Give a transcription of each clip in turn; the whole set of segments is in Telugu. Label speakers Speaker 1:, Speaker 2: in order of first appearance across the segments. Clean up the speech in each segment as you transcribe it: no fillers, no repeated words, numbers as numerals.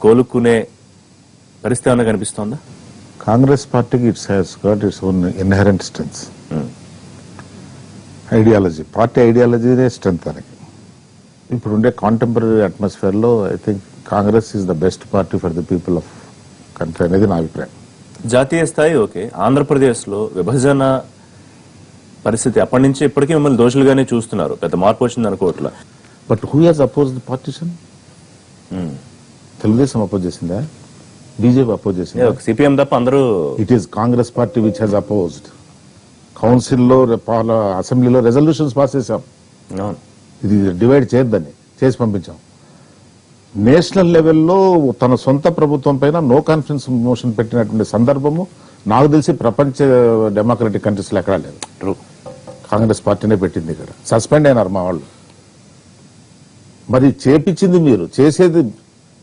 Speaker 1: కోలుకునే పరిస్థితి ఏమైనా కనిపిస్తోందా?
Speaker 2: కాంగ్రెస్ పార్టీకి it's has got its own inherent strengths. Ideology, party ఐడియాలజీనే స్ట్రెంగ్త్ దానికి. ఇప్పుడుండే కాంటెంపరీ అట్మాస్ఫియర్ లో I think Congress is the best party for the people of country అనేది నా అభిప్రాయం.
Speaker 1: జాతీయ స్థాయి ఓకే, ఆంధ్రప్రదేశ్ లో విభజన పరిస్థితి అప్పటి నుంచి ఇప్పటికీ మిమ్మల్ని దోషులుగానే చూస్తున్నారు. పెద్ద మార్పు వచ్చింది అనుకోవట్లా.
Speaker 2: But who has oppose the partition? Telugu Desam oppose చేసిందా? బీజేపీ అపోజ్ చేసిందా?
Speaker 1: సిపిఎం తప్ప అందరూ.
Speaker 2: It is Congress party which has opposed. కౌన్సిల్లో, అసెంబ్లీలో రెజల్యూషన్స్ పాస్ చేశాం. ఇది డివైడ్ చేయొద్దని చేసి పంపించాం. నేషనల్ లెవెల్లో తన సొంత ప్రభుత్వం పైన నో కాన్ఫిడెన్స్ మోషన్ పెట్టినటువంటి సందర్భము నాకు తెలిసి ప్రపంచ డెమోక్రటిక్ కంట్రీస్ లో ఎక్కడా లేదు. కాంగ్రెస్ పార్టీనే పెట్టింది. ఇక్కడ సస్పెండ్ అయినారు మా వాళ్ళు. మరి చేపించింది మీరు, చేసేది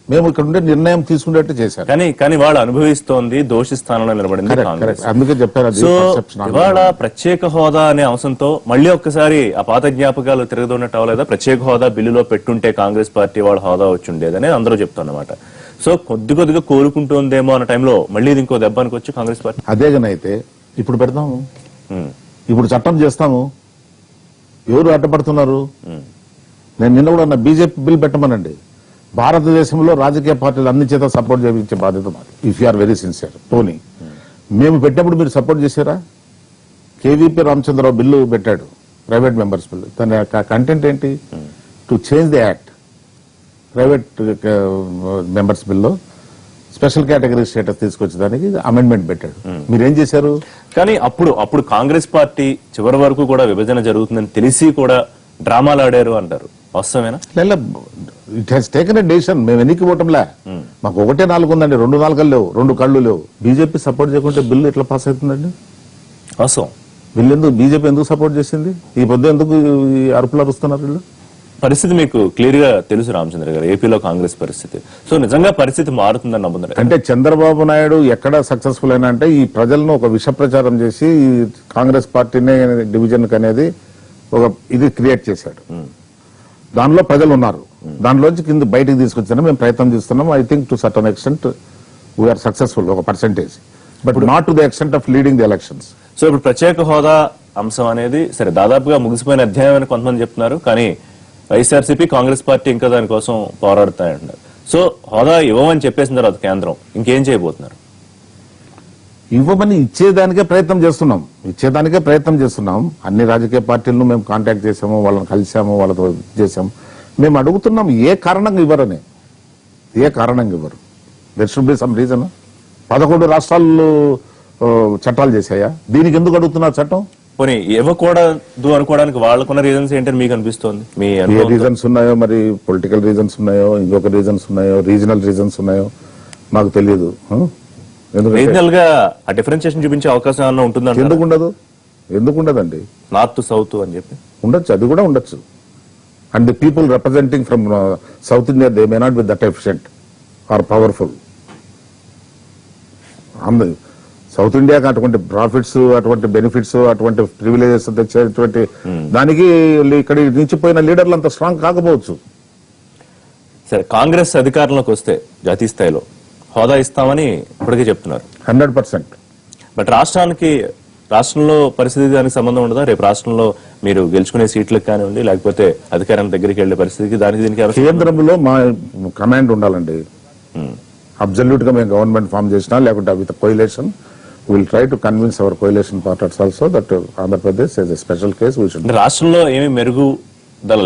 Speaker 2: మేము. ఇక్కడ ఉండే నిర్ణయం తీసుకునేట్టు చేశారు.
Speaker 1: కానీ వాళ్ళు అనుభవిస్తోంది దోషి స్థానంలో నిలబడింది కాంగ్రెస్.
Speaker 2: అందుకే చెప్పారు.
Speaker 1: ఇవాళ ప్రత్యేక హోదా అనే అంశంతో మళ్ళీ ఒక్కసారి ఆ పాత జ్ఞాపకాలు తిరగదున్నట్టు అవ్వలేదా? ప్రత్యేక హోదా బిల్లులో పెట్టుంటే కాంగ్రెస్ పార్టీ వాళ్ళ హోదా వచ్చి ఉండేదని అందరూ చెప్తున్నమాట. సో కొద్దిగా కోరుకుంటుందేమో అన్న టైంలో మళ్ళీ ఇది ఇంకో దెబ్బ అనుకోవచ్చు కాంగ్రెస్ పార్టీ.
Speaker 2: అదేగానైతే ఇప్పుడు పెడతాము, ఇప్పుడు చట్టం చేస్తాము. ఎవరు అడ్డపడుతున్నారు? నేను నిన్న కూడా బీజేపీ బిల్ పెట్టమనండి. భారతదేశంలో రాజకీయ పార్టీలు అన్ని చేత సపోర్ట్ చేయించే బాధ్యత మాది. If you are very sincere. Tony, మేము పెట్టినప్పుడు మీరు సపోర్ట్ చేశారా? కేవీపీ రామచంద్రరావు బిల్లు పెట్టాడు, ప్రైవేట్ మెంబర్స్ బిల్లు. తన కంటెంట్ ఏంటి? To change the act. Private members బిల్లో స్పెషల్ కేటగిరీ స్టేటస్ తీసుకొచ్చేదానికి అమెండ్మెంట్ పెట్టాడు. మీరేం చేశారు?
Speaker 1: కానీ అప్పుడు కాంగ్రెస్ పార్టీ చివరి వరకు కూడా విభజన జరుగుతుందని తెలిసి కూడా డ్రామాలు ఆడారు అంటారు. వాస్తవేనా?
Speaker 2: It has taken a decision. మేము ఎన్నికి పోవటంలే. మాకు 1-4 ఉందండి, 2 నాలుకలు లేవు, 2 కళ్ళు లేవు. బీజేపీ సపోర్ట్ చేయకుంటే బిల్లు ఎట్లా పాస్ అవుతుందండి?
Speaker 1: వాస్తవం.
Speaker 2: బిల్లు ఎందుకు బీజేపీ ఎందుకు సపోర్ట్ చేసింది? ఈ పొద్దు ఎందుకు ఈ అరుపులు అరుస్తున్నారు వీళ్ళు?
Speaker 1: పరిస్థితి మీకు క్లియర్ గా తెలుసు రామచంద్ర గారు, ఏపీలో కాంగ్రెస్ పరిస్థితి. సో నిజంగా పరిస్థితి మారుతుందని నమ్ముతున్నారు.
Speaker 2: అంటే చంద్రబాబు నాయుడు ఎక్కడ సక్సెస్ఫుల్ అయినా అంటే ఈ ప్రజలను ఒక విష ప్రచారం చేసి కాంగ్రెస్ పార్టీనే డివిజన్ అనేది ఒక ఇది క్రియేట్ చేశాడు. దానిలో ప్రజలు ఉన్నారు. దానిలోంచి కింద బయటకు తీసుకొచ్చాను మేము ప్రయత్నం చేస్తున్నాం. I think to certain extent we are successful, ఒక percentage, but not to the extent of leading the elections.
Speaker 1: So ఇప్పుడు ప్రత్యేక హోదా అంశం అనేది సరే దాదాపుగా ముగిసిపోయిన అధ్యాయం అని కొంతమంది చెప్తున్నారు. కానీ వైఎస్ఆర్సీపీ, కాంగ్రెస్ పార్టీ ఇంకా దానికోసం పోరాడుతాయంటున్నారు. సో హోదా ఇవ్వమని చెప్పేసిన తర్వాత కేంద్రం ఇంకేం చేయబోతున్నారు?
Speaker 2: ఇవ్వమని ఇచ్చేదానికే ప్రయత్నం చేస్తున్నాం. అన్ని రాజకీయ పార్టీలను మేము కాంటాక్ట్ చేసాము, వాళ్ళని కలిసాము, వాళ్ళతో చేసాము. మేము అడుగుతున్నాం ఏ కారణంగా ఇవ్వరని. ఏ కారణంగా ఇవ్వరు? There should be some reason. 11 రాష్ట్రాలు చట్టాలు చేశాయా? దీనికి ఎందుకు అడుగుతున్నారు చట్టం?
Speaker 1: పోనీ ఇవ్వకూడదు అనుకోవడానికి వాళ్ళకున్న రీజన్స్ ఏంటని మీకు అనిపిస్తోంది?
Speaker 2: ఏ రీజన్స్ ఉన్నాయో, మరి పొలిటికల్ రీజన్స్ ఉన్నాయో, ఇంకొక రీజన్స్ ఉన్నాయో, రీజనల్ రీజన్స్ ఉన్నాయో మాకు తెలియదు.
Speaker 1: రీజనల్ గా ఆ డిఫరెన్షియేషన్ చూపించే అవకాశం ఏమన్నా ఉంటుందంటే
Speaker 2: ఎందుకు ఉండదండి?
Speaker 1: నార్త్ సౌత్ అని చెప్పి
Speaker 2: ఉండొచ్చు, అది కూడా ఉండొచ్చు. And the people representing from south India they may not be that efficient or powerful. South ఇండియాకి అటువంటి ప్రాఫిట్స్, అటువంటి బెనిఫిట్స్, అటువంటి ప్రివిలేజెస్ తెచ్చేటువంటి దానికి ఇక్కడ నిలిచిపోయిన లీడర్లు అంత స్ట్రాంగ్ కాకపోవచ్చు.
Speaker 1: సరే, కాంగ్రెస్ అధికారంలోకి వస్తే జాతీయ స్థాయిలో హోదా ఇస్తామని ఇప్పటికే చెప్తున్నారు
Speaker 2: 100%.
Speaker 1: బట్ రాష్ట్రంలో పరిస్థితి దానికి సంబంధం ఉండదా? రేపు రాష్ట్రంలో మీరు గెలుచుకునే సీట్లకు కానివ్వండి, లేకపోతే అధికారం దగ్గరికి వెళ్లే పరిస్థితికి దీనికి
Speaker 2: కేంద్రంలో మా కమాండ్ ఉండాలండి. అబ్సల్యూట్ గా మేము గవర్నమెంట్ ఫామ్ చేసినా లేకుంటే with coalition will try to convince hour coalition partners also that Andhra Pradesh is a special case.
Speaker 1: రాష్ట్రంలో ఏమి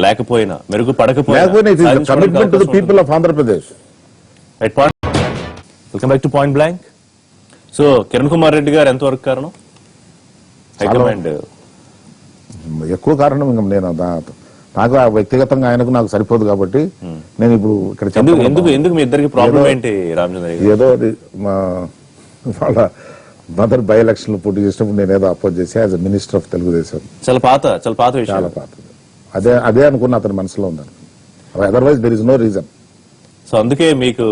Speaker 1: లేకపోయినా మెరుగు పడకపోయినా
Speaker 2: commitment to the people of Andhra Pradesh.
Speaker 1: Welcome back to point blank. So Kiran Kumar Reddy గారు ఎంతవరకు కారణం? హైకమాండ్
Speaker 2: ఎక్కువ కారణం. ఇంకా నేను నాకు వ్యక్తిగతంగా ఆయనకు నాకు సరిపోదు కాబట్టి నేను ఇప్పుడు ఇక్కడ
Speaker 1: ఎందుకు మీ ఇద్దరికి ప్రాబ్లం ఏంటి రామచంద్ర?
Speaker 2: ఏదో వాళ్ళ మదర్ బై ఎలక్షన్ లో పోటీ చేసినప్పుడు నేను ఏదో అపోజ్ చేసి యాజ్ మినిస్టర్ ఆఫ్ తెలుగుదేశం.
Speaker 1: చాలా పాత విషయం.
Speaker 2: చాలా పాతది. అదే అనుకున్న అతని మనసులో ఉందని. Otherwise there is no reason.
Speaker 1: So అందుకే మీకు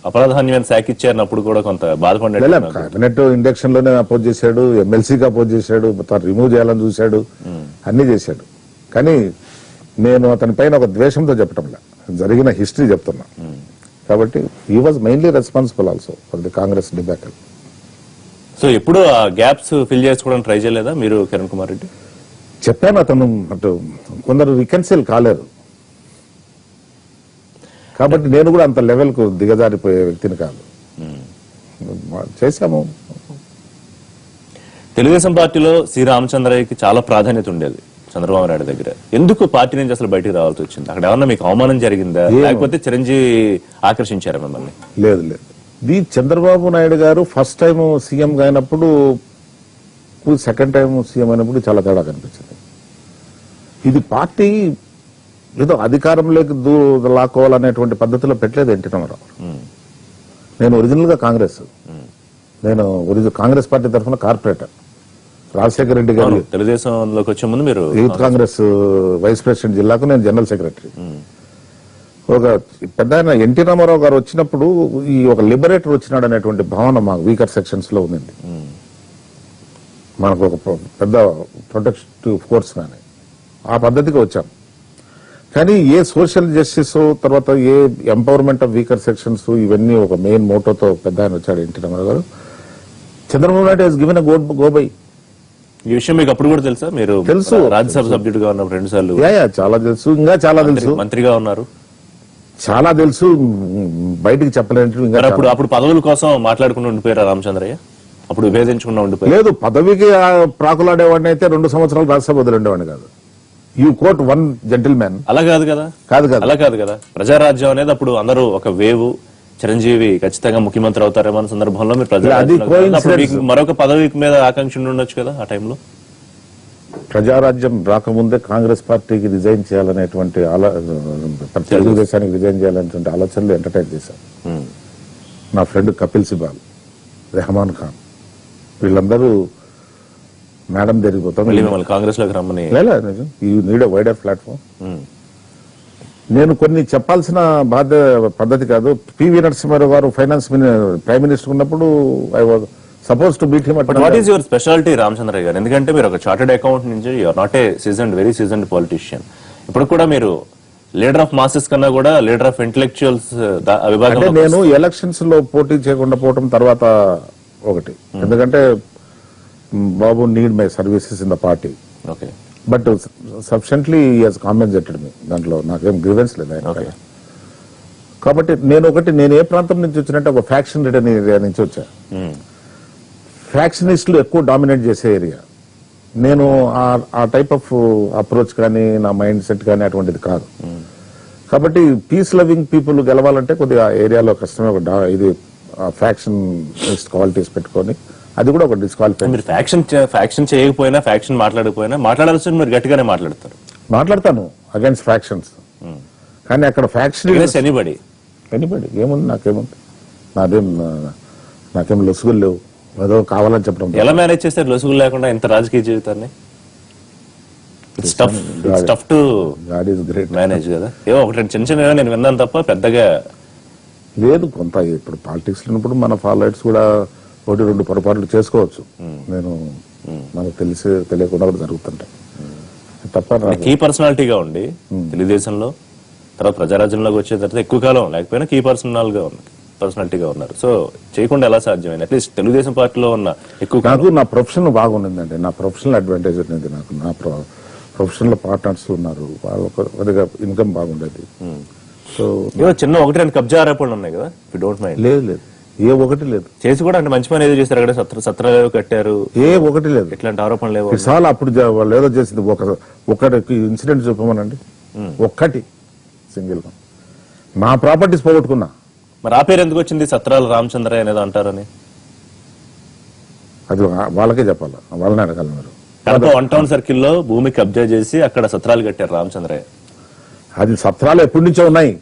Speaker 1: అపరాధాన్యమైన శాఖ ఇచ్చారన్నప్పుడు కూడా కొంత బాధపడ్డాడు.
Speaker 2: కేబినెట్ ఇండక్షన్ లోనే అపోజ్ చేశాడు, ఎమ్మెల్సీకి అపోజ్ చేశాడు, రిమూవ్ చేయాలని చూశాడు, అన్ని చేశాడు. కానీ నేను అతని పైన ఒక ద్వేషంతో చెప్పటంలా, జరిగిన హిస్టరీ చెప్తున్నా. కాబట్టి he was mainly responsible also for the Congress debacle.
Speaker 1: So ఎప్పుడు ఆ గ్యాప్స్ ఫిల్ చేసుకోవడానికి ట్రై చేయలేదా మీరు కిరణ్ కుమార్ రెడ్డి?
Speaker 2: చెప్పాను, అతను అటు కొందరు రికన్సిల్ కాలేరు, కాబట్టి నేను కూడా అంత లెవెల్ కు దిగజారిపోయే వ్యక్తిని కాదు. చేశాము.
Speaker 1: తెలుగుదేశం పార్టీలో సి రామచంద్రయ్యకి చాలా ప్రాధాన్యత ఉండేది చంద్రబాబు నాయుడు దగ్గర. ఎందుకు పార్టీ నుంచి అసలు బయటికి రావాల్సి వచ్చింది? అక్కడ ఏమన్నా మీకు అవమానం జరిగిందా, లేకపోతే చిరంజీవి ఆకర్షించారా మిమ్మల్ని?
Speaker 2: లేదు లేదు, ఇది చంద్రబాబు నాయుడు గారు ఫస్ట్ టైం సీఎం అయినప్పుడు, సెకండ్ టైం సీఎం అయినప్పుడు చాలా తేడా కనిపించింది. ఇది పార్టీ ఏదో అధికారంలోకి లాక్కోవాలనేటువంటి పద్ధతిలో పెట్టలేదు ఎన్టీ రామారావు. నేను ఒరిజినల్ గా కాంగ్రెస్, నేను కాంగ్రెస్ పార్టీ తరఫున కార్పొరేటర్. రాజశేఖర రెడ్డి గారు
Speaker 1: తెలుగుదేశంలోకి వచ్చే ముందు మీరు
Speaker 2: యూత్ కాంగ్రెస్ వైస్ ప్రెసిడెంట్ జిల్లాకు నేను జనరల్ సెక్రటరీ. ఒక పెద్ద ఆయన ఎన్టీ రామారావు గారు వచ్చినప్పుడు ఈ ఒక లిబరేటర్ వచ్చినాడు అనేటువంటి భావన మా వీకర్ సెక్షన్స్ లో ఉంది. మనకు ఒక పెద్ద ప్రొటెక్టివ్ ఫోర్స్ కానీ ఆ పద్ధతికి వచ్చాం. కానీ ఏ సోషల్ జస్టిస్ తర్వాత ఏ ఎంపవర్మెంట్ ఆఫ్ వీకర్ సెక్షన్స్ ఇవన్నీ ఒక మెయిన్ మోటోతో పెద్ద ఆయన వచ్చాడు ఎన్టీ రామారావు గారు. Chandrababu Naidu Hess given a గోబై.
Speaker 1: ఈ విషయం మీకు అప్పుడు కూడా తెలుసా? మీరు
Speaker 2: తెలుసు,
Speaker 1: రాజ్యసభ సభ్యుడిగా ఉన్నప్పుడు 2 సార్లు
Speaker 2: చాలా తెలుసు, ఇంకా చాలా తెలుసు,
Speaker 1: మంత్రిగా ఉన్నారు,
Speaker 2: చాలా తెలుసు, బయటికి చెప్పలేని. ఇంకా
Speaker 1: అప్పుడు పదవుల కోసం మాట్లాడుకుంటూ ఉండిపోయారా రామచంద్రయ్య? అప్పుడు విభేదించకుండా ఉండిపోయారు?
Speaker 2: లేదు, పదవికి ప్రాకులాడేవాడిని అయితే 2 సంవత్సరాలు రాజ్యసభ వదిలేవాడిని కాదు. You coat one gentle man.
Speaker 1: అలా కాదు కదా, అలా కాదు కదా. ప్రజారాజ్యం అనేది అప్పుడు అందరూ ఒక వేవు, చిరంజీవి ఖచ్చితంగా ముఖ్యమంత్రి అవుతారేమో అన్న సందర్భంలో మీరు ప్రజారాజ్యం మరొక పదవి మీద ఆకాంక్ష ఉండొచ్చు కదా ఆ టైంలో.
Speaker 2: ప్రజారాజ్యం రాకముందే కాంగ్రెస్ పార్టీకి రిజైన్ చేయాలనేటువంటి తెలుగుదేశానికి రిజైన్ చేయాలనేటువంటి ఆలోచనలు ఎంటర్టైన్ చేశారు. నా ఫ్రెండ్ కపిల్ సిబాల్, రెహమాన్ ఖాన్, వీళ్ళందరూ మేడం దగ్గరికి పోతాం
Speaker 1: కాంగ్రెస్ లోకి రమ్మని.
Speaker 2: You need a wider platform. నేను కొన్ని చెప్పాల్సిన పద్ధతి కాదు. పివి నరసింహారావు గారు ఫైనాన్స్ ప్రైమ్ మినిస్టర్ ఉన్నప్పుడు I was suppose to beat him.
Speaker 1: What is your speciality Ramachandraiah గారు? ఎందుకంటే మీరు ఒక చార్టెడ్ అకౌంట్ నుంచి, you're not a very seasoned politician. ఇప్పుడు కూడా మీరు లీడర్ ఆఫ్ మాసెస్ కన్నా కూడా లీడర్ ఆఫ్ ఇంటెలెక్చువల్స్ విభాగంలో.
Speaker 2: నేను ఎలక్షన్స్ లో పోటీ చేయకుండా పోవడం తర్వాత ఒకటి, ఎందుకంటే Babu need my services in the party.
Speaker 1: Okay,
Speaker 2: but sufficiently has compensated me. దాంట్లో నాకేం గ్రీవెన్స్ లేదు ఆయన. కాబట్టి నేను ఏ ప్రాంతం నుంచి వచ్చినట్టే ఒక ఫ్యాక్షన్ రిటర్న్ ఏరియా నుంచి వచ్చా. ఫ్యాక్షనిస్టులు ఎక్కువ డామినేట్ చేసే ఏరియా. నేను ఆ టైప్ ఆఫ్ అప్రోచ్ కానీ నా మైండ్ సెట్ కానీ అటువంటిది కాదు. కాబట్టి పీస్ లవింగ్ పీపుల్ గెలవాలంటే కొద్దిగా ఏరియాలో కష్టమే. ఇది ఫ్యాక్షన్ క్వాలిటీస్ పెట్టుకొని అది కూడా ఒక డిస్క్వాలిఫై.
Speaker 1: మీరు ఫ్యాక్షన్ చేయకపోయినా, ఫ్యాక్షన్ మాట్లాడకపోయినా, మాట్లాడాల్సి మీరు గట్టిగానే మాట్లాడతాను అగైన్స్ ఫ్యాక్షన్స్.
Speaker 2: కానీ అక్కడ ఫ్యాక్షన్
Speaker 1: ఎనీబడి
Speaker 2: ఏముంది, నాకేం లొసుగులు లేవు. ఏదో కావాలని చెప్పడం.
Speaker 1: ఎలా మేనేజ్ చేస్తారు లొసుగులు లేకుండా ఇంత రాజకీయ జీవితాన్ని? టఫ్ టు మేనేజ్ కదా. ఏవో ఒకటి చిన్న చిన్న నేను విన్నాను తప్ప పెద్దగా
Speaker 2: లేదు. కొంత ఇప్పుడు పాలిటిక్స్ ఉన్నప్పుడు మన ఫాలోవర్స్ కూడా 1-2 పొరపాట్లు చేసుకోవచ్చు. నేను మనకు తెలియకుండా కూడా జరుగుతుంటాయి తప్ప.
Speaker 1: కీ పర్సనాలిటీగా ఉండి తెలుగుదేశంలో, తర్వాత ప్రజారాజ్యంలోకి వచ్చే తర్వాత ఎక్కువ కాలం లేకపోయినా కీ పర్సనాలిటీగా ఉన్నారు. సో చేయకుండా ఎలా సాధ్యమైంది? అట్లీస్ట్ తెలుగుదేశం పార్టీలో ఉన్న ఎక్కువ
Speaker 2: నాకు నా ప్రొఫెషన్ బాగుండిందండి. నా ప్రొఫెషనల్ అడ్వాంటేజ్ ఉంది. నాకు నా ప్రొఫెషనల్ పార్ట్నర్స్ ఉన్నారు, వాళ్ళ ఇన్కమ్ బాగుండేది. సో
Speaker 1: చిన్న 1-2 కబ్జా ఆరోపణలు ఉన్నాయి కదా, ఇఫ్ డోంట్ మైండ్.
Speaker 2: లేదు ఏ ఒకటి లేదు.
Speaker 1: చేసి కూడా అంటే మంచి పని ఏదో చేస్తారు అక్కడ, సత్రాలు కట్టారు,
Speaker 2: ఏ ఒకటి లేదు.
Speaker 1: ఇట్లాంటి ఆరోపణలు లేవు.
Speaker 2: చాలా అప్పుడు వాళ్ళు ఏదో చేసింది ఒకటి ఇన్సిడెంట్ చెప్పమనండి. ఒక్కటి సింగిల్ గా నా ప్రాపర్టీస్ పోగొట్టుకున్నా.
Speaker 1: మరి ఆ పేరు ఎందుకు వచ్చింది, సత్రాల రామచంద్రయ్య అనేది అంటారని?
Speaker 2: అది వాళ్ళకే చెప్పాలి, వాళ్ళని అడగాలి మీరు.
Speaker 1: కడప 1 టౌన్ సర్కిల్లో భూమి కబ్జా చేసి అక్కడ సత్రాలు కట్టారు రామచంద్రయ్య.
Speaker 2: అది సత్రాలు ఎప్పటి నుంచో ఉన్నాయి.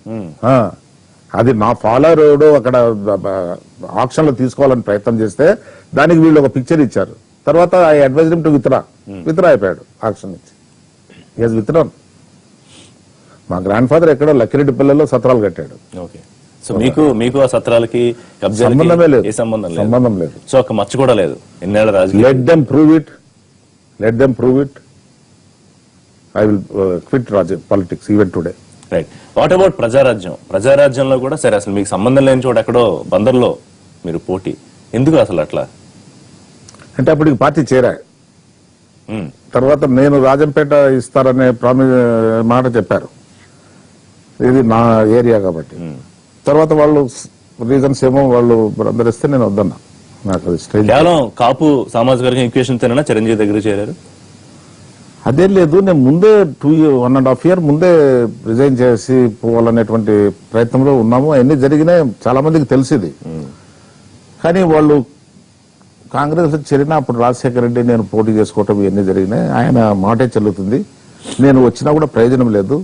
Speaker 2: అది నా ఫాలోవర్ అక్కడ ఆప్షన్ లో తీసుకోవాలని ప్రయత్నం చేస్తే దానికి వీళ్ళు ఒక పిక్చర్ ఇచ్చారు. తర్వాత I advise him to withdraw అయిపోయాడు ఆప్షన్ నుంచి. He withdrawn. మా గ్రాండ్ ఫాదర్ ఎక్కడో లక్కిరెడ్డి పిల్లల్లో సత్రాలు కట్టాడు.
Speaker 1: ఓకే, సో మీకు ఆ సత్రాలకి
Speaker 2: సంబంధమే లేదు.
Speaker 1: సంబంధం లేదు. సో ఒక మచ్చ కూడా లేదు. ఎన్నేళ్ల రాజకీయ.
Speaker 2: Let them prove it. I will quit politics even today.
Speaker 1: Right. What about ప్రజారాజ్యంలో కూడా సరే అసలు మీకు సంబంధం లేని చోట ఎక్కడో బందర్లో మీరు పోటీ ఎందుకు అసలు అట్లా?
Speaker 2: అంటే అప్పటికి పార్టీ చేరా.
Speaker 1: ఉమ్,
Speaker 2: తర్వాత నేను రాజంపేట ఇస్తారనే మాట చెప్పారు, ఇది నా ఏరియా కాబట్టి. తర్వాత వాళ్ళు రీజన్స్ ఏమో వాళ్ళు అందరు ఇస్తే నేను వద్దన్నా. నాకు అది స్టైల్
Speaker 1: కేవలం కాపు సామాజిక వర్గం ఈక్వేషన్ తేనా చిరంజీవి దగ్గర చేరారు?
Speaker 2: అదేం లేదు. నేను ముందే 1.5 year ముందే రిజైన్ చేసి పోవాలనేటువంటి ప్రయత్నంలో ఉన్నాము. అవన్నీ జరిగినాయి, చాలా మందికి తెలిసింది. కానీ వాళ్ళు కాంగ్రెస్ లో చేరినా అప్పుడు రాజశేఖర రెడ్డి నేను పోటీ చేసుకోవటం ఇవన్నీ జరిగినాయి. ఆయన మాటే చెల్లుతుంది, నేను వచ్చినా కూడా ప్రయోజనం లేదు,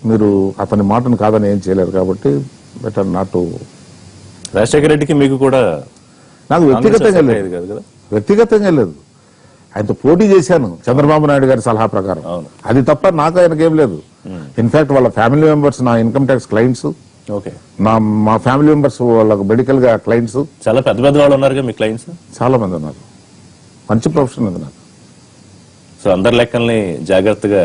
Speaker 2: మీరు అతని మాటను కాదని ఏం చేయలేరు, కాబట్టి బెటర్ నాట్.
Speaker 1: రాజశేఖర రెడ్డికి మీకు కూడా
Speaker 2: నాకు వ్యక్తిగతంగా
Speaker 1: కాంగ్రెస్
Speaker 2: లేదు,
Speaker 1: కాదు కదా?
Speaker 2: వ్యక్తిగతంగా లేదు. ఆయనతో పోటీ చేశాను చంద్రబాబు నాయుడు గారి సలహా ప్రకారం.
Speaker 1: అవును.
Speaker 2: అది తప్ప నాకు ఆయనకేం లేదు. ఇన్ఫాక్ట్ వాళ్ళ ఫ్యామిలీ మెంబర్స్ నా ఇన్కమ్ ట్యాక్స్ క్లయింట్స్,
Speaker 1: ఓకే.
Speaker 2: మా ఫ్యామిలీ మెంబర్స్ వాళ్ళకు మెడికల్ గా క్లయింట్స్
Speaker 1: చాలా పెద్ద పెద్ద వాళ్ళు ఉన్నారు మీ క్లయింట్స్.
Speaker 2: చాలా మంది ఉన్నారు. మంచి ప్రొఫెషన్ ఉంది నాకు.
Speaker 1: సో అందరి లెక్కల్ని జాగ్రత్తగా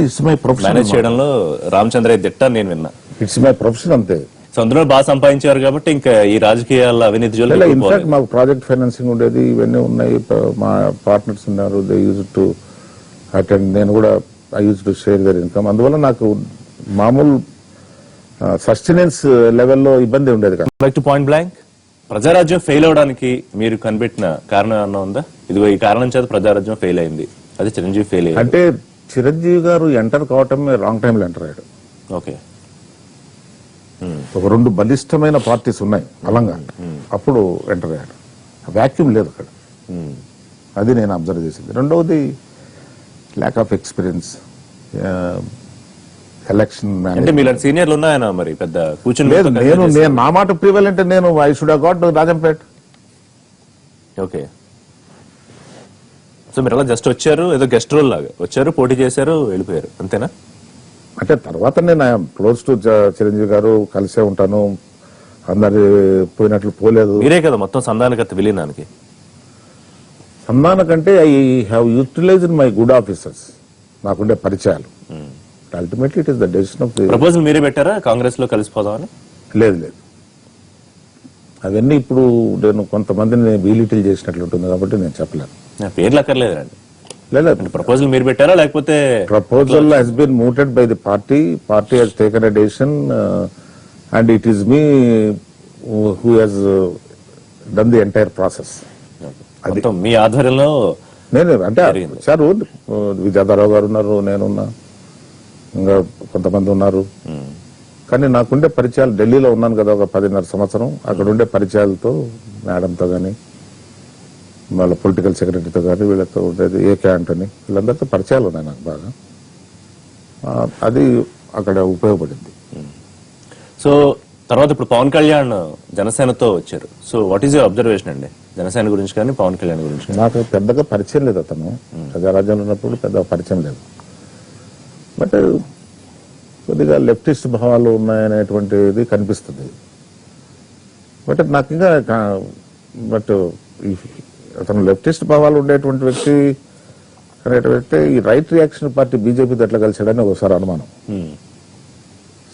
Speaker 2: ఇట్స్ మై ప్రొఫెషన్,
Speaker 1: మేనేజ్ చేయడంలో రామచంద్రయ్య దిట్ట అని నేను విన్నా.
Speaker 2: ఇట్స్ మై ప్రొఫెషన్ అంతే.
Speaker 1: సో అందులో బాగా సంపాదించారు కాబట్టి ఇంకా ఈ రాజకీయాల అవినీతి జోలికి ఎక్కువ
Speaker 2: ఇన్ఫాక్ట్
Speaker 1: పోలేదు.
Speaker 2: మాకు ప్రాజెక్ట్ ఫైనాన్సింగ్ ఉండేది, ఇవన్నీ ఉన్నాయి. మా పార్ట్నర్స్ ఉన్నారు, దే యూజ్ టు అటెండ్. నేను కూడా I use to share there income. అందువల్ల నాకు మామూలు సస్టెనెన్స్ లెవెల్లో ఇబ్బంది ఉండేది కాదు.
Speaker 1: Back to point blank, Prajarajyam fail అవడానికి మీరు కనిపెట్టిన కారణం ఏమన్నా ఉందా? ఇదిగో ఈ కారణం చేత ప్రజారాజ్యం ఫెయిల్ అయింది, అది చిరంజీవి ఫెయిల్ అయ్యింది.
Speaker 2: అంటే చిరంజీవి గారు ఎంటర్ కావటమే రాంగ్ టైంలో ఎంటర్ అయ్యాడు.
Speaker 1: ఓకే.
Speaker 2: ఒక 2 బలిష్టమైన పార్టీస్ ఉన్నాయి బలంగా, అప్పుడు ఎంటర్ అయ్యాడు. వ్యాక్యూమ్ లేదు అక్కడ, అది నేను అబ్జర్వ్ చేసింది. రెండవది ల్యాక్ ఆఫ్ ఎక్స్పీరియన్స్, ఎలక్షన్
Speaker 1: అంటే మీలాంటి సీనియర్లు ఉన్నాయన మరి పెద్ద కూర్చుని
Speaker 2: లేదు. నేను నా మాట ప్రివెలెంట్, నేను I should have got Rajampet.
Speaker 1: Okay. So మీరు అలా జస్ట్ వచ్చారు, ఏదో గెస్ట్ రోల్ లాగా వచ్చారు, పోటీ చేశారు, వెళ్ళిపోయారు, అంతేనా?
Speaker 2: అంటే తర్వాత నేను క్లోజ్ టు చిరంజీవి గారు, కలిసే ఉంటాను, అందరు పోయినట్లు పోలేదు.
Speaker 1: మీరే కదా మొత్తం సంధానకర్త విలీనానికి.
Speaker 2: సంధాన కంటే I have utilised my good officers, నాకుండే పరిచయాలు. Ultimately it is the decision of the.
Speaker 1: Proposal మీరే పెట్టారా కాంగ్రెస్ లో కలిసిపోదామని?
Speaker 2: లేదు, అవన్నీ ఇప్పుడు నేను కొంతమందిని వీలిటిల్ చేసినట్లు ఉంటుంది కాబట్టి నేను చెప్పలేను.
Speaker 1: పేర్లు అక్కర్లేదండి.
Speaker 2: లేదు,
Speaker 1: ప్రపోజల్ మీరు పెట్టారా లేకపోతే?
Speaker 2: Proposal has been mooted by the party has taken a decision and it is me who has done the entire process.
Speaker 1: మొత్తం మీ ఆధ్వర్యంలో
Speaker 2: నేను అంటే సార్ విజయదారావు గారు ఉన్నారు, నేనున్నా, ఇంకా కొంతమంది ఉన్నారు. కానీ నాకుండే పరిచయాలు, ఢిల్లీలో ఉన్నాను కదా ఒక 10.5 సంవత్సరం, అక్కడ ఉండే పరిచయాలతో మేడంతో కానీ, వాళ్ళ పొలిటికల్ సెక్రటరీతో కానీ, వీళ్ళతో ఉండేది ఏకే ఆంటనీ, వీళ్ళందరితో పరిచయాలు ఉన్నాయి నాకు బాగా. అది అక్కడ ఉపయోగపడింది.
Speaker 1: సో తర్వాత ఇప్పుడు పవన్ కళ్యాణ్ జనసేనతో వచ్చారు. So what is your observation అండి జనసేన గురించి కానీ పవన్ కళ్యాణ్ గురించి కానీ?
Speaker 2: నాకు పెద్దగా పరిచయం లేదు, అతను ప్రజారాజ్యంలో ఉన్నప్పుడు పెద్దగా పరిచయం లేదు. బట్ కొద్దిగా లెఫ్టిస్ట్ భావాలు ఉన్నాయనేటువంటిది కనిపిస్తుంది. బట్ నాకు ఇంకా అతను లెఫ్టిస్ట్ భావాలు ఉండేటువంటి వ్యక్తి అనేటువంటి ఈ రైట్ రియాక్షన్ పార్టీ బీజేపీతో ఎట్లా కలిసాడని ఒకసారి అనుమానం.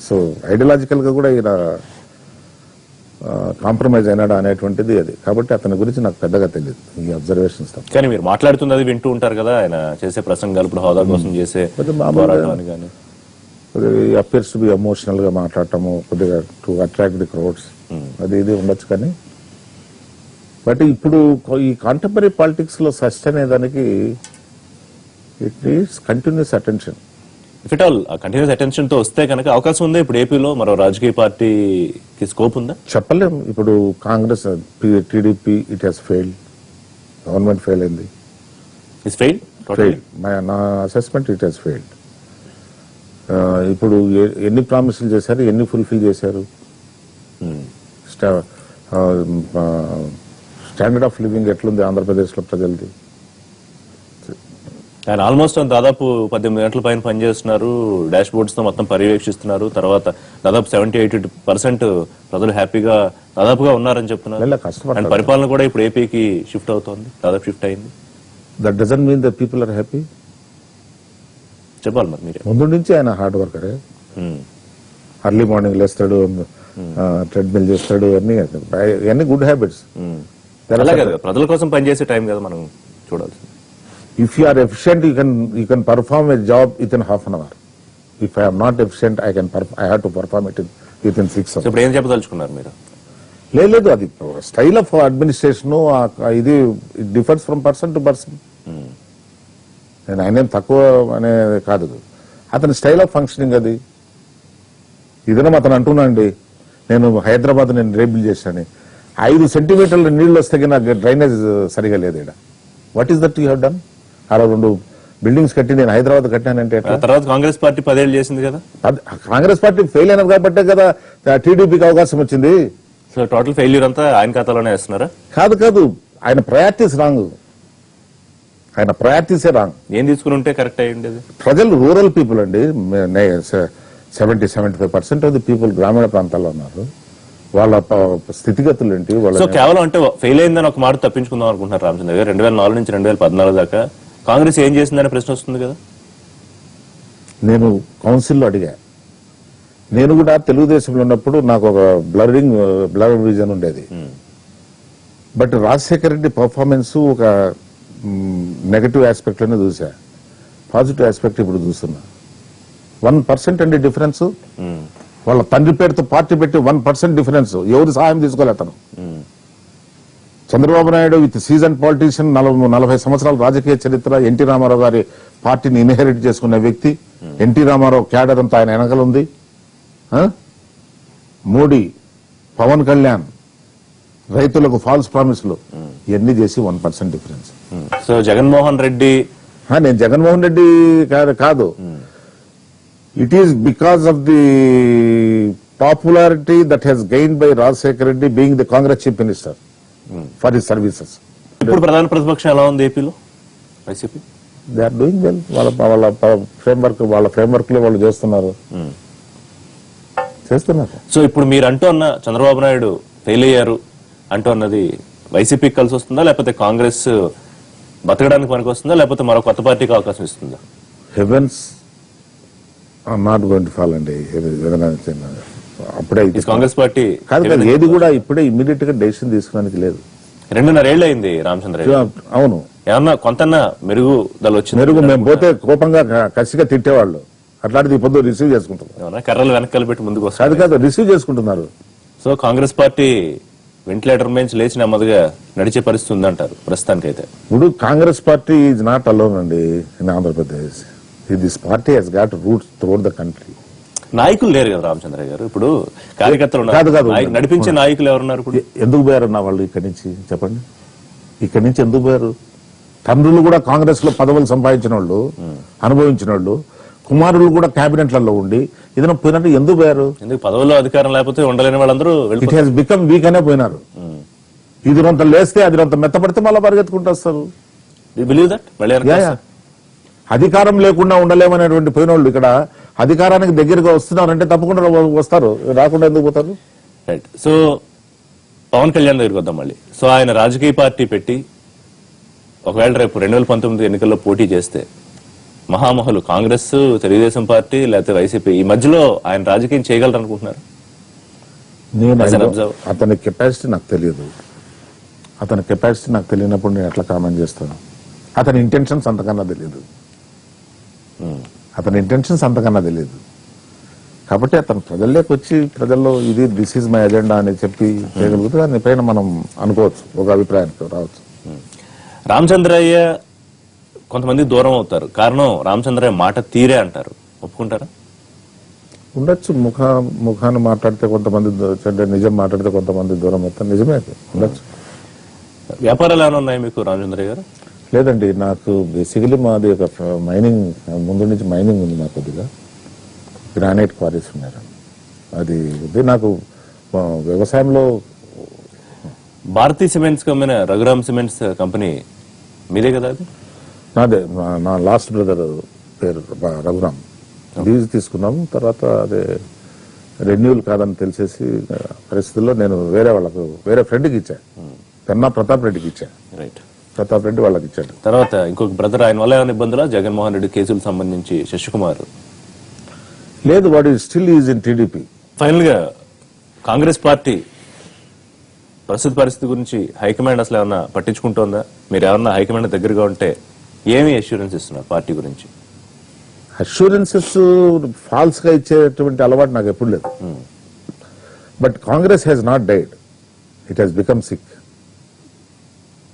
Speaker 2: సో ఐడియాలజికల్ గా కూడా ఈయన కాంప్రమైజ్ అయినాడా అనేటువంటిది అది. కాబట్టి అతని గురించి నాకు పెద్దగా తెలియదు ఈ అబ్జర్వేషన్స్.
Speaker 1: కానీ మీరు మాట్లాడుతున్నది వింటూ ఉంటారు కదా, ఆయన చేసే ప్రసంగాలు, ఇప్పుడు హోదా కోసం చేసే పోరాటాన్ని కానీ
Speaker 2: అపియర్స్ టు బి ఎమోషనల్ గా మాట్లాడటము, కొద్దిగా టు అట్రాక్ట్ ది క్రౌడ్స్, అది ఇది ఉండొచ్చు. కానీ బట్ ఇప్పుడు ఈ కాంటెంపరీ పాలిటిక్స్ లో సస్టైన్ అయ్యేదానికి it needs continuous attention.
Speaker 1: If it all continuous attention తో వస్తే కనుక అవకాశం ఉంది. ఇప్పుడు ఏపీలో మరో రాజకీయ పార్టీకి స్కోప్ ఉందా?
Speaker 2: చెప్పలేం. ఇప్పుడు Congress, TDP, it has failed, government fail అయింది.
Speaker 1: It's failed.
Speaker 2: నా అసెస్మెంట్ ఇట్ హెస్ ఫెయిల్డ్. ఇప్పుడు ఎన్ని ప్రామిసులు చేశారు, ఎన్ని ఫుల్ఫిల్ చేశారు? స్టాండర్డ్ ఆఫ్ లివింగ్ ఎట్లుంది ఆంధ్రప్రదేశ్ లో ప్రజలది?
Speaker 1: ఆయన ఆల్మోస్ట్ దాదాపు 18 గంటల పైన పనిచేస్తున్నారు, డాష్ బోర్డ్స్ తో మొత్తం పర్యవేక్షిస్తున్నారు. తర్వాత దాదాపు 70-80% ప్రజలు హ్యాపీగా దాదాపుగా ఉన్నారని చెప్తున్నారు. అండ్ పరిపాలన కూడా ఇప్పుడు ఏపీకి షిఫ్ట్ అవుతోంది, దాదాపు షిఫ్ట్ అయింది.
Speaker 2: That doesn't mean the people are happy.
Speaker 1: చెప్పాలి మరి మీరే.
Speaker 2: ముందు నుంచి ఆయన హార్డ్ వర్కరే. అర్లీ మార్నింగ్ లేస్తాడు, ట్రెడ్మిల్ చేస్తాడు, అన్ని గుడ్ హ్యాబిట్స్.
Speaker 1: అలాగే కదా, ప్రజల కోసం పనిచేసే టైం కదా మనం చూడాల్సి.
Speaker 2: If you are efficient, you can perform a job within half an hour. If I am not efficient, I have to perform it within 6 hours.
Speaker 1: ఇప్పుడు ఏం చెప్పదలుచుకున్నారు మీరు?
Speaker 2: లేదు, అది స్టైల్ ఆఫ్ అడ్మినిస్ట్రేషన్, ఇది it differs from person to person. నేను ఆయన తక్కువ అనే కాదు, అతని స్టైల్ ఆఫ్ ఫంక్షనింగ్ అది. ఇదనం అతను అంటున్నాండి, నేను హైదరాబాద్ రేబిల్ చేశాను, 5 సెంటీమీటర్ల నీళ్లు వస్తే నాకు డ్రైనేజ్ సరిగా లేదు ఇక్కడ. What is that you have done? 2 buildings కట్టి నేను హైదరాబాద్ కట్టానంటే ఎట్లా?
Speaker 1: తర్వాత కాంగ్రెస్ పార్టీ 10 ఏళ్ళు చేసింది కదా.
Speaker 2: కాంగ్రెస్ పార్టీ ఫెయిల్ అయినది కాబట్టే కదా టీడీపీకి అవకాశం వచ్చింది.
Speaker 1: సో టోటల్ ఫెయిల్యూర్ అంతా ఆయన ఖాతాలోనే వేస్తున్నారా?
Speaker 2: కాదు, ఆయన ప్రయారిటీస్ రాంగ్. ఆయన ప్రయారిటీసే రాంగ్.
Speaker 1: ఏం తీసుకుని ఉంటే కరెక్ట్ అయ్యి ఉండేది?
Speaker 2: ప్రజలు రూరల్ పీపుల్ అండి, 70-75% ఆఫ్ ది పీపుల్ గ్రామీణ ప్రాంతాల్లో ఉన్నారు. వాళ్ళ స్థితిగతులు ఏంటి?
Speaker 1: సో కేవలం అంటే ఫెయిల్ అయిందని ఒక మాట తప్పించుకుందాం అనుకుంటున్నారు రామచంద్ర గారు. 2004 నుంచి 2014 దాకా కాంగ్రెస్ ఏం చేసిందనే ప్రశ్న వస్తుంది కదా.
Speaker 2: నేను కౌన్సిల్లో అడిగా, నేను కూడా తెలుగుదేశంలో ఉన్నప్పుడు నాకు ఒక బ్లర్ విజన్ ఉండేది. బట్ రాజశేఖర రెడ్డి పర్ఫార్మెన్స్ ఒక నెగటివ్ ఆస్పెక్ట్ లోనే చూసా, పాజిటివ్ ఆస్పెక్ట్ ఇప్పుడు చూస్తున్నా. 1% అండి డిఫరెన్స్. వాళ్ళ తండ్రి పేరుతో పార్టీ పెట్టి 1% డిఫరెన్స్. ఎవరు సహాయం తీసుకోలే అతను. Chandrababu Naidu with season politician, 40 సంవత్సరాల రాజకీయ చరిత్ర, ఎన్టీ రామారావు గారి పార్టీని ఇన్హెరిట్ చేసుకున్న వ్యక్తి. ఎన్టీ రామారావు క్యాడర్ అంతా ఆయన వెనకలు ఉంది. మోడీ, పవన్ కళ్యాణ్, రైతులకు ఫాల్స్ ప్రామిస్లు, ఇవన్నీ చేసి 1% డిఫరెన్స్.
Speaker 1: సో జగన్మోహన్ రెడ్డి,
Speaker 2: నేను జగన్మోహన్ రెడ్డి కాదు, it is because of the popularity that has gained by Rajశేఖర Reddy being the Congress chief minister for his services.
Speaker 1: ఇప్పుడు ప్రధాన ప్రతిపక్షం ఎలా ఉంది ఏపీలో? YCP
Speaker 2: They are doing well. వాళ్ళ ఫ్రేమ్వర్క్ లో వాళ్ళు చేస్తున్నారు.
Speaker 1: సో ఇప్పుడు మీరు అంటూ అన్న చంద్రబాబు నాయుడు ఫెయిల్ అయ్యారు అంటూ అన్నది వైసీపీకి కలిసి వస్తుందా, లేకపోతే కాంగ్రెస్ బతకడానికి పనికి వస్తుందా, లేకపోతే మరో కొత్త పార్టీకి అవకాశం ఇస్తుందా?
Speaker 2: Heavens are not going to fall అండి. అప్పుడే
Speaker 1: కాంగ్రెస్ పార్టీ
Speaker 2: కాదు, ఏది కూడా ఇప్పుడే ఇమ్మీడియట్ గా డెసిషన్ తీసుకోవడానికి లేదు.
Speaker 1: 2.5 ఏళ్ళు అయింది రామచంద్ర.
Speaker 2: అవును,
Speaker 1: ఏమన్నా కొంతన్నా మెరుగుదల వచ్చింది?
Speaker 2: మెరుగు మేము పోతే కోపంగా కసిగా తిట్టేవాళ్ళు, అట్లాంటిది పొద్దు రిసీవ్ చేసుకుంటున్నారు.
Speaker 1: కర్రలు వెనకాల పెట్టి ముందుకు వస్తారు.
Speaker 2: కాదు, రిసీవ్ చేసుకుంటున్నారు.
Speaker 1: సో కాంగ్రెస్ పార్టీ వెంటిలేటర్ నుంచి లేచి నెమ్మదిగా నడిచే పరిస్థితి ఉందంటారు ప్రస్తుతానికైతే.
Speaker 2: ఇప్పుడు Congress party is not alone అండి in Andhra Pradesh. This party Hess got roots throughout the country.
Speaker 1: నాయకులు లేరు కదా రామచంద్ర గారు, ఇప్పుడు కార్యకర్తలు నడిపించే నాయకులు ఎవరున్నారు? ఇప్పుడు
Speaker 2: ఎందుకు పోయారన్న వాళ్ళు ఇక్కడి నుంచి చెప్పండి? ఇక్కడి నుంచి ఎందుకు పోయారు? తండ్రులు కూడా కాంగ్రెస్ లో పదవులు సంపాదించిన వాళ్ళు, అనుభవించిన వాళ్ళు, కుమారులు కూడా క్యాబినెట్లలో ఉండి ఏదైనా పోయినట్టు ఎందుకు పోయారు?
Speaker 1: ఎందుకు పదవుల్లో అధికారం లేకపోతే ఉండలేని వాళ్ళందరూ
Speaker 2: ఇట్ హెస్ బికమ్ వీక్ అనే పోయినారు. ఇది రొంత లేస్తే అది రొంత మెత్తపడితే మళ్ళీ పరిగెత్తుకుంటూ వస్తారు. అధికారం లేకుండా ఉండలేమనేటువంటి పోయిన వాళ్ళు ఇక్కడ అధికారానికి దగ్గరగా వస్తున్నారంటే తప్పకుండా వస్తారు, రాకుండా ఎందుకు పోతారు?
Speaker 1: రైట్. సో పవన్ కళ్యాణ్ దగ్గరికి వద్దాం మళ్ళీ. సో ఆయన రాజకీయ పార్టీ పెట్టి ఒకవేళ రేపు 2019 ఎన్నికల్లో పోటీ చేస్తే మహామహులు కాంగ్రెస్, తెలుగుదేశం పార్టీ లేకపోతే వైసీపీ, ఈ మధ్యలో ఆయన రాజకీయం చేయగలరు అనుకుంటున్నారు?
Speaker 2: అతని కెపాసిటీ నాకు తెలియదు. అతని కెపాసిటీ నాకు తెలియనప్పుడు నేను ఎట్లా కామెంట్ చేస్తాను? అతని ఇంటెన్షన్స్ అంతకన్నా తెలియదు. కాబట్టి అతను ప్రజల్లోకి వచ్చి ప్రజల్లో దిస్ ఈజ్ మై అజెండా అని చెప్పి చేయగలిగితే దానిపైన మనం అనుకోవచ్చు, ఒక అభిప్రాయానికి రావచ్చు.
Speaker 1: రామచంద్రయ్య కొంతమంది దూరం అవుతారు, కారణం రామచంద్రయ్య మాట తీరే అంటారు, ఒప్పుకుంటారా?
Speaker 2: ఉండొచ్చు. ముఖాన్ని మాట్లాడితే కొంతమంది, నిజం మాట్లాడితే కొంతమంది దూరం అవుతారు, నిజమే ఉండొచ్చు.
Speaker 1: వ్యాపారాలు ఏమైనా ఉన్నాయి మీకు రామచంద్రయ్య గారు?
Speaker 2: లేదండి, నాకు బేసికలీ మాది ఒక మైనింగ్, ముందు నుంచి మైనింగ్ ఉంది. నాకు కొద్దిగా గ్రానైట్ క్వారీస్ ఉన్నారు. అది నాకు వ్యవసాయంలో
Speaker 1: భారతీయ సిమెంట్స్ కమ్మిన రఘురామ్ సిమెంట్స్ కంపెనీ మీదే కదా? అది
Speaker 2: నాదే. నా లాస్ట్ బ్రదర్ పేరు రఘురామ్. లీజ్ తీసుకున్నాము, తర్వాత అదే రెన్యూల్ కాదని తెలిసేసి పరిస్థితుల్లో నేను వేరే ఫ్రెండ్కి ఇచ్చా, పెన్నా ప్రతాప్ రెడ్డికి ఇచ్చా.
Speaker 1: రైట్.
Speaker 2: ప్రతాప్ రెడ్డి వాళ్ళకి ఇచ్చాడు.
Speaker 1: తర్వాత ఇంకొక బ్రదర్, ఆయన వల్ల ఏమైనా ఇబ్బందులా జగన్మోహన్ రెడ్డి కేసులకు సంబంధించి? శశికుమార్
Speaker 2: లేదు, వాడు still is in TDP.
Speaker 1: Final గా కాంగ్రెస్ పార్టీ ప్రస్తుత పరిస్థితి గురించి హైకమాండ్ అసలు ఏమన్నా పట్టించుకుంటోందా? మీరు ఏమన్నా హైకమాండ్ దగ్గరగా ఉంటే ఏమి అష్యూరెన్స్ ఇస్తున్నారు పార్టీ గురించి?
Speaker 2: అష్యూరెన్సెస్ ఫాల్స్ గా ఇచ్చేటువంటి అలవాటు నాకు ఎప్పుడు లేదు. But Congress has not died, it has become sick.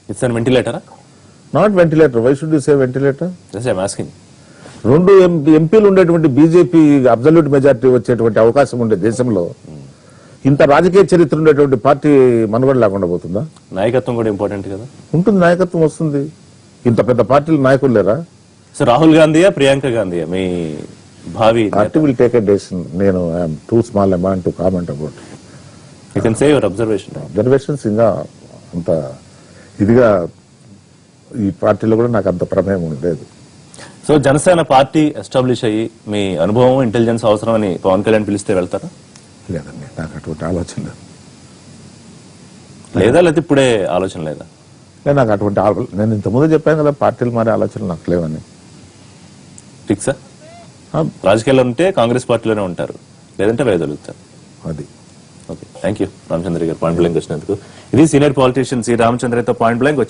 Speaker 1: It's on వెంటిలేటరా?
Speaker 2: Not ventilator. Why should you say ventilator?
Speaker 1: Asking.
Speaker 2: 2 ఎంపీలు ఉండేటువంటి బీజేపీ అబ్జల్యూట్ మెజారిటీ వచ్చేటువంటి అవకాశం ఉండే దేశంలో ఇంత రాజకీయ చరిత్ర ఉండేటువంటి పార్టీ మనుగడ లేకుండా పోతుందా?
Speaker 1: నాయకత్వం కూడా ఇంపార్టెంట్ కదా.
Speaker 2: ఉంటుంది, నాయకత్వం వస్తుంది. ఇంత పెద్ద పార్టీలు నాయకులు లేరా?
Speaker 1: సో రాహుల్ గాంధీయా ప్రియాంక గాంధీయా మీ భావి?
Speaker 2: Party will take a decision. నేను I'm too small amount to comment about.
Speaker 1: You can say your observation.
Speaker 2: Observations ఇంకా అంత ఇదిగా ఈ పార్టీలో కూడా నాకు అంత ప్రమేయం లేదు.
Speaker 1: సో జనసేన పార్టీ ఎస్టాబ్లిష్ అయ్యి మీ అనుభవం ఇంటెలిజెన్స్ అవసరమని పవన్ కళ్యాణ్ పిలిస్తే వెళ్తారా?
Speaker 2: లేదండి, నాకు అటువంటి ఆలోచన లేదు.
Speaker 1: లేకపోతే ఇప్పుడే ఆలోచన లేదా?
Speaker 2: లేదు, నాకు అటువంటి నేను ఇంతకుముందు చెప్పాను కదా, పార్టీలు మారే ఆలోచనలు నాకు లేవని.
Speaker 1: ఫిక్సా? రాజకీయాల్లో ఉంటే కాంగ్రెస్ పార్టీలోనే ఉంటారు, లేదంటే వైదొలుగుతారు.
Speaker 2: అది.
Speaker 1: ఓకే, థ్యాంక్ యూ రామచంద్ర గారు పాయింట్ బ్లాంక్ వచ్చినందుకు. ఇది సీనియర్ పాలిటీషియన్ సి రామచంద్రతో పాయింట్ బ్లాంక్